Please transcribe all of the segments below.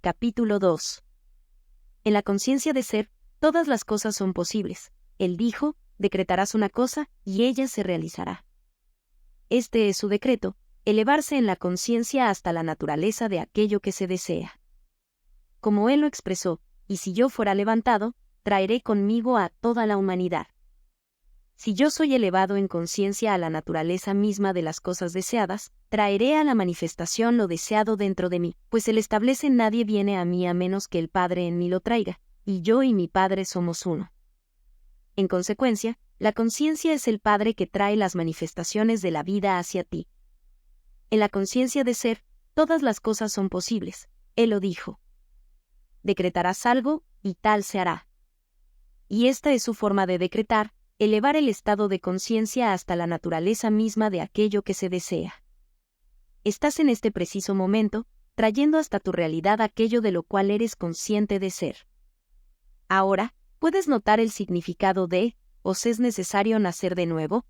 capítulo 2. En la conciencia de ser, todas las cosas son posibles. Él dijo, decretarás una cosa, y ella se realizará. Este es su decreto, elevarse en la conciencia hasta la naturaleza de aquello que se desea. Como él lo expresó, y si yo fuera levantado, traeré conmigo a toda la humanidad. Si yo soy elevado en conciencia a la naturaleza misma de las cosas deseadas, traeré a la manifestación lo deseado dentro de mí, pues él establece nadie viene a mí a menos que el Padre en mí lo traiga, y yo y mi Padre somos uno. En consecuencia, la conciencia es el Padre que trae las manifestaciones de la vida hacia ti. En la conciencia de ser, todas las cosas son posibles, él lo dijo. Decretarás algo, y tal se hará. Y esta es su forma de decretar, elevar el estado de conciencia hasta la naturaleza misma de aquello que se desea. Estás en este preciso momento, trayendo hasta tu realidad aquello de lo cual eres consciente de ser. Ahora, ¿puedes notar el significado de, ¿os es necesario nacer de nuevo?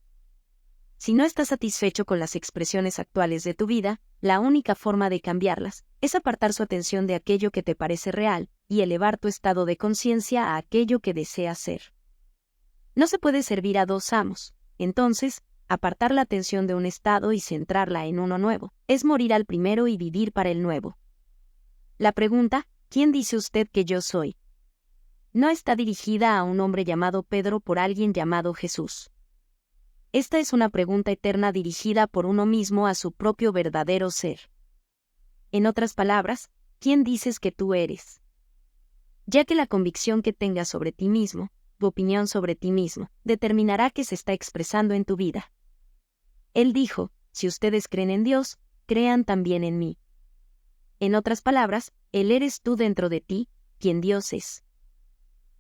Si no estás satisfecho con las expresiones actuales de tu vida, la única forma de cambiarlas es apartar su atención de aquello que te parece real y elevar tu estado de conciencia a aquello que deseas ser. No se puede servir a dos amos, entonces, apartar la atención de un estado y centrarla en uno nuevo, es morir al primero y vivir para el nuevo. La pregunta, ¿quién dice usted que yo soy?, no está dirigida a un hombre llamado Pedro por alguien llamado Jesús. Esta es una pregunta eterna dirigida por uno mismo a su propio verdadero ser. En otras palabras, ¿quién dices que tú eres? Ya que la convicción que tengas sobre ti mismo, tu opinión sobre ti mismo, determinará qué se está expresando en tu vida. Él dijo, si ustedes creen en Dios, crean también en mí. En otras palabras, Él eres tú dentro de ti, quien Dios es.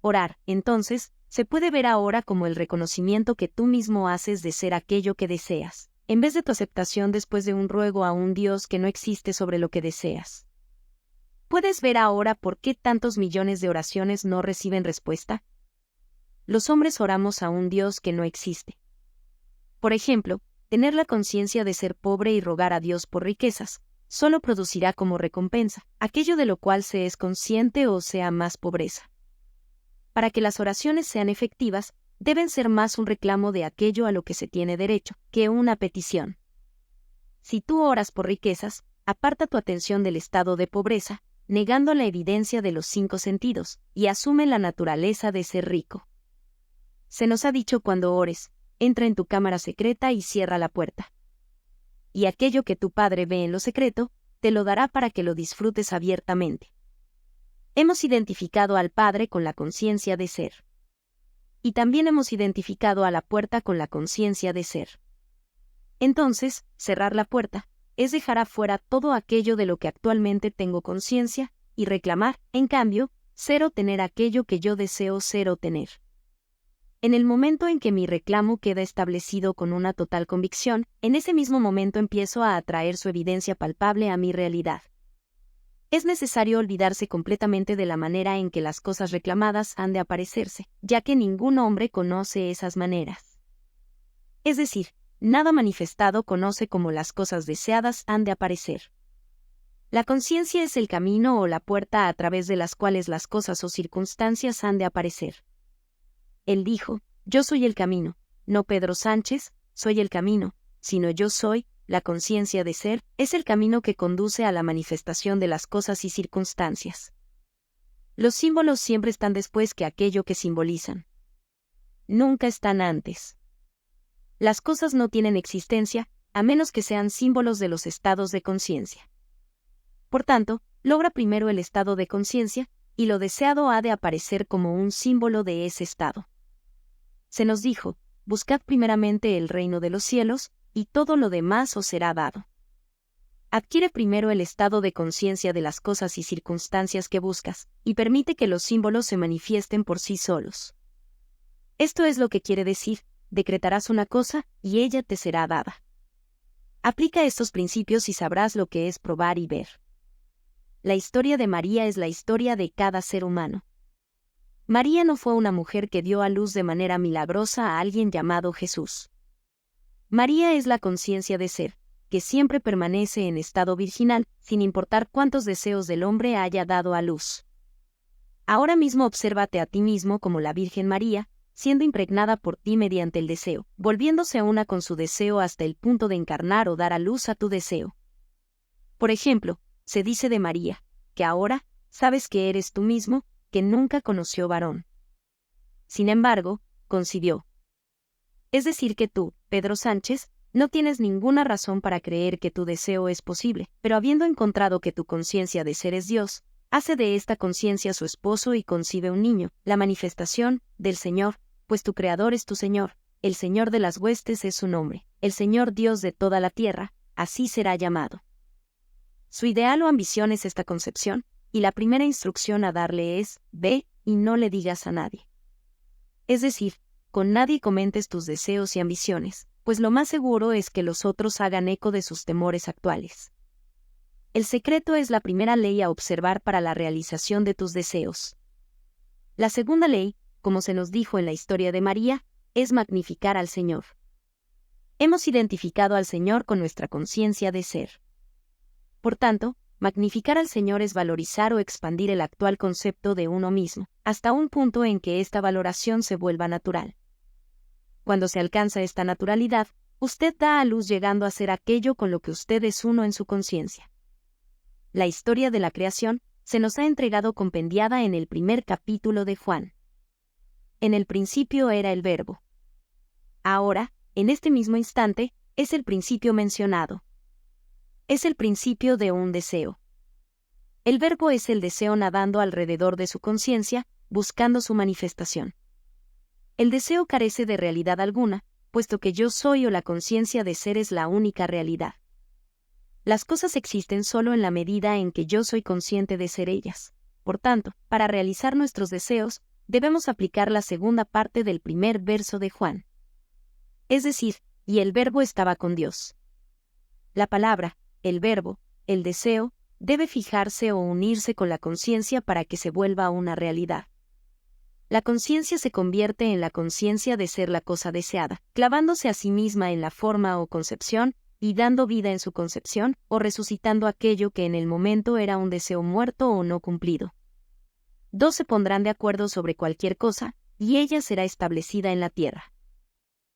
Orar, entonces, se puede ver ahora como el reconocimiento que tú mismo haces de ser aquello que deseas, en vez de tu aceptación después de un ruego a un Dios que no existe sobre lo que deseas. ¿Puedes ver ahora por qué tantos millones de oraciones no reciben respuesta? Los hombres oramos a un Dios que no existe. Por ejemplo, tener la conciencia de ser pobre y rogar a Dios por riquezas, solo producirá como recompensa aquello de lo cual se es consciente o sea más pobreza. Para que las oraciones sean efectivas, deben ser más un reclamo de aquello a lo que se tiene derecho, que una petición. Si tú oras por riquezas, aparta tu atención del estado de pobreza, negando la evidencia de los 5 sentidos, y asume la naturaleza de ser rico. Se nos ha dicho cuando ores, entra en tu cámara secreta y cierra la puerta. Y aquello que tu Padre ve en lo secreto, te lo dará para que lo disfrutes abiertamente. Hemos identificado al Padre con la conciencia de ser. Y también hemos identificado a la puerta con la conciencia de ser. Entonces, cerrar la puerta es dejar afuera todo aquello de lo que actualmente tengo conciencia, y reclamar, en cambio, ser o tener aquello que yo deseo ser o tener. En el momento en que mi reclamo queda establecido con una total convicción, en ese mismo momento empiezo a atraer su evidencia palpable a mi realidad. Es necesario olvidarse completamente de la manera en que las cosas reclamadas han de aparecerse, ya que ningún hombre conoce esas maneras. Es decir, nada manifestado conoce cómo las cosas deseadas han de aparecer. La conciencia es el camino o la puerta a través de las cuales las cosas o circunstancias han de aparecer. Él dijo, yo soy el camino, no Pedro Sánchez, soy el camino, sino yo soy. La conciencia de ser es el camino que conduce a la manifestación de las cosas y circunstancias. Los símbolos siempre están después que aquello que simbolizan. Nunca están antes. Las cosas no tienen existencia, a menos que sean símbolos de los estados de conciencia. Por tanto, logra primero el estado de conciencia, y lo deseado ha de aparecer como un símbolo de ese estado. Se nos dijo, buscad primeramente el reino de los cielos, y todo lo demás os será dado. Adquiere primero el estado de conciencia de las cosas y circunstancias que buscas, y permite que los símbolos se manifiesten por sí solos. Esto es lo que quiere decir, decretarás una cosa, y ella te será dada. Aplica estos principios y sabrás lo que es probar y ver. La historia de María es la historia de cada ser humano. María no fue una mujer que dio a luz de manera milagrosa a alguien llamado Jesús. María es la conciencia de ser, que siempre permanece en estado virginal, sin importar cuántos deseos del hombre haya dado a luz. Ahora mismo obsérvate a ti mismo como la Virgen María, siendo impregnada por ti mediante el deseo, volviéndose una con su deseo hasta el punto de encarnar o dar a luz a tu deseo. Por ejemplo, se dice de María, que ahora sabes que eres tú mismo, que nunca conoció varón. Sin embargo, concibió. Es decir que tú, Pedro Sánchez, no tienes ninguna razón para creer que tu deseo es posible, pero habiendo encontrado que tu conciencia de ser es Dios, hace de esta conciencia su esposo y concibe un niño, la manifestación del Señor, pues tu Creador es tu Señor, el Señor de las huestes es su nombre, el Señor Dios de toda la tierra, así será llamado. Su ideal o ambición es esta concepción, y la primera instrucción a darle es, ve y no le digas a nadie. Es decir, con nadie comentes tus deseos y ambiciones, pues lo más seguro es que los otros hagan eco de sus temores actuales. El secreto es la primera ley a observar para la realización de tus deseos. La segunda ley, como se nos dijo en la historia de María, es magnificar al Señor. Hemos identificado al Señor con nuestra conciencia de ser. Por tanto, magnificar al Señor es valorizar o expandir el actual concepto de uno mismo, hasta un punto en que esta valoración se vuelva natural. Cuando se alcanza esta naturalidad, usted da a luz llegando a ser aquello con lo que usted es uno en su conciencia. La historia de la creación se nos ha entregado compendiada en el primer capítulo de Juan. En el principio era el Verbo. Ahora, en este mismo instante, es el principio mencionado. Es el principio de un deseo. El Verbo es el deseo nadando alrededor de su conciencia, buscando su manifestación. El deseo carece de realidad alguna, puesto que yo soy o la conciencia de ser es la única realidad. Las cosas existen solo en la medida en que yo soy consciente de ser ellas. Por tanto, para realizar nuestros deseos, debemos aplicar la segunda parte del primer verso de Juan. Es decir, y el Verbo estaba con Dios. La palabra, el verbo, el deseo, debe fijarse o unirse con la conciencia para que se vuelva una realidad. La conciencia se convierte en la conciencia de ser la cosa deseada, clavándose a sí misma en la forma o concepción, y dando vida en su concepción, o resucitando aquello que en el momento era un deseo muerto o no cumplido. Dos se pondrán de acuerdo sobre cualquier cosa, y ella será establecida en la tierra.